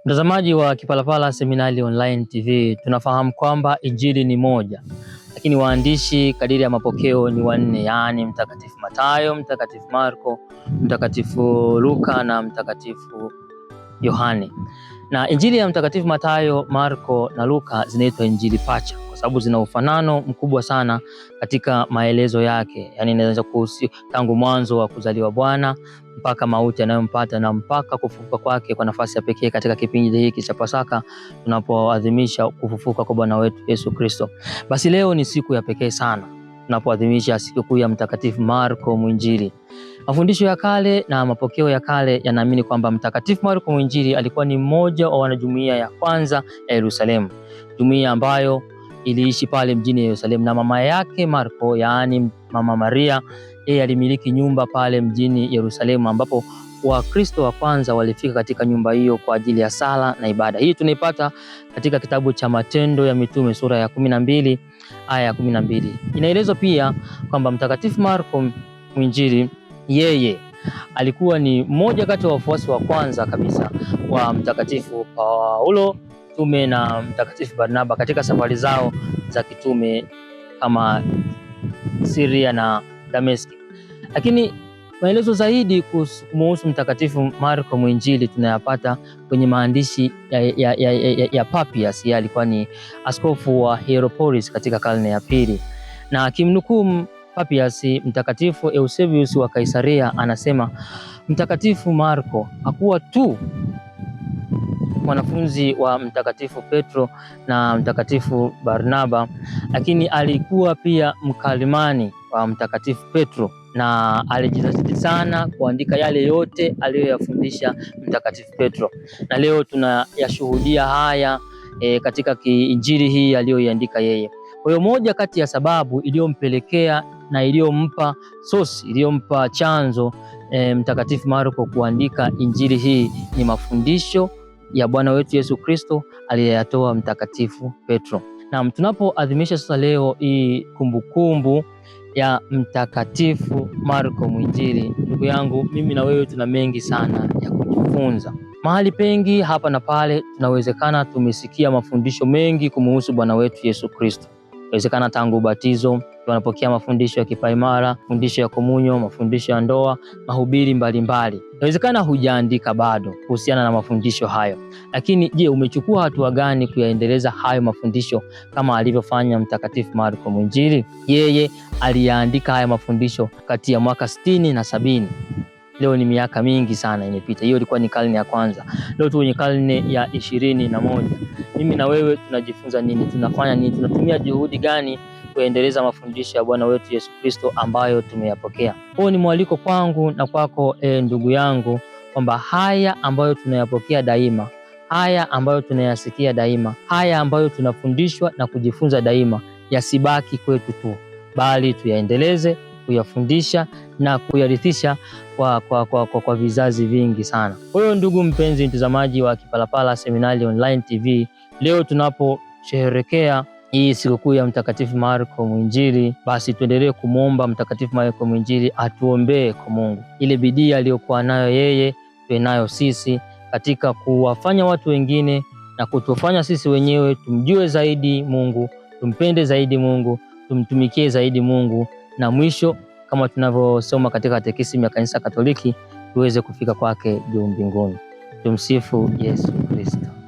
Mtazamaji wa Kipalapala Seminari Online TV, tunafahamu kwamba Injili ni moja, lakini waandishi kadiri ya mapokeo ni wanne, yaani Mtakatifu Mathayo, Mtakatifu Marko, Mtakatifu Luka na Mtakatifu Yohane. Na Injili ya Mtakatifu Mathayo, Marko na Luka zinaitwa Injili pacha kwa sababu zina ufanano mkubwa sana katika maelezo yake. Yaani inaweza kuhusu tangu mwanzo wa kuzaliwa Bwana mpaka mauti anayompata na mpaka kufufuka kwake kwa nafasi ya pekee katika kipindi hiki cha Pasaka tunapoadhimisha kufufuka kwa Bwana wetu Yesu Kristo. Basi leo ni siku ya pekee sana tunapoadhimisha sikukuu ya Mtakatifu Marko Mwinjili. Mafundisho ya kale na mapokeo ya kale yanaamini kwamba Mtakatifu Marko Mwinjili alikuwa ni mmoja wa wanajumuiya ya kwanza ya Yerusalemu, jumuiya ambayo iliishi pale mjini Yerusalemu, na mama yake Marko, yaani Mama Maria, yeye alimiliki nyumba pale mjini Yerusalemu, ambapo Wakristo wa kwanza walifika katika nyumba hiyo kwa ajili ya sala na ibada. Hii tunaipata katika kitabu cha Matendo ya Mitume sura ya 12 aya ya 12. Inaelezwa pia kwamba Mtakatifu Marko Mwinjili yeye alikuwa ni mmoja kati ya wafuasi wa kwanza kabisa wa Mtakatifu Paulo mtume na Mtakatifu Barnaba katika safari zao za kitume kama Syria na Dameski. Lakini maelezo zaidi kuhusu Mtakatifu Marko Mwinjili tunayapata kwenye maandishi ya Papias. Yeye alikuwa ni askofu wa Hierapolis katika karne ya pili, na akimnukuu Papias, Mtakatifu Eusebius wa Kaisaria anasema Mtakatifu Marko hakuwa tu mwanafunzi wa Mtakatifu Petro na Mtakatifu Barnaba, lakini alikuwa pia mkalimani wa Mtakatifu Petro na alijitahidi sana kuandika yale yote aliyoyafundisha Mtakatifu Petro, na leo tunayashuhudia haya katika Injili hii aliyoiandika yeye. Kwa hiyo moja kati ya sababu iliyompelekea na iliyompa iliyompa chanzo Mtakatifu Marko kuandika Injili hii ni mafundisho ya Bwana wetu Yesu Kristo aliyeyatoa Mtakatifu Petro. Na tunapoadhimisha sasa leo hii kumbukumbu ya Mtakatifu Marko Mwinjili, ndugu yangu, mimi na wewe tuna mengi sana ya kujifunza. Mahali pengi hapa na pale tunawezekana tumesikia mafundisho mengi kumuhusu Bwana wetu Yesu Kristo. Inawezekana tangu ubatizo tunapokea mafundisho ya kipaimara, mafundisho ya komunyo, mafundisho ya ndoa, mahubiri mbalimbali. Inawezekana hujaandika bado kuhusiana na mafundisho hayo. Lakini je, umechukua hatua gani kuyaendeleza hayo mafundisho kama alivyofanya Mtakatifu Marko Mwinjili? Yeye aliyaandika haya mafundisho kati ya mwaka 60 na 70. Leo ni miaka mingi sana imepita. Hiyo ilikuwa ni karne ya kwanza. Leo tu kwenye karne ya 21. Mimi na wewe tunajifunza nini? Tunafanya nini? Tunatumia juhudi gani kuendeleza mafundisho ya Bwana wetu Yesu Kristo ambayo tumeyapokea? Huo ni mwaliko kwangu na kwako ndugu yangu, kwamba haya ambayo tunayapokea daima, haya ambayo tunayasikia daima, haya ambayo tunafundishwa na kujifunza daima, yasibaki kwetu tu, bali tuyaendeleze, kuyafundisha na kuyarithisha kwa vizazi vingi sana. Kwa hiyo ndugu mpenzi mtazamaji wa Kipalapala Seminari Online TV, leo tunaposherehekea hii sikukuu ya Mtakatifu Marko Mwinjili, basi tuendelee kumwomba Mtakatifu Marko Mwinjili atuombee kwa Mungu. Ile bidii aliyokuwa nayo yeye tuwe nayo sisi katika kuwafanya watu wengine na kutufanya sisi wenyewe tumjue zaidi Mungu, tumpende zaidi Mungu, tumtumikie zaidi Mungu, na mwisho kama tunavyosoma katika katekisimu ya Kanisa Katoliki tuweze kufika kwake juu mbinguni. Tumsifu Yesu Kristo.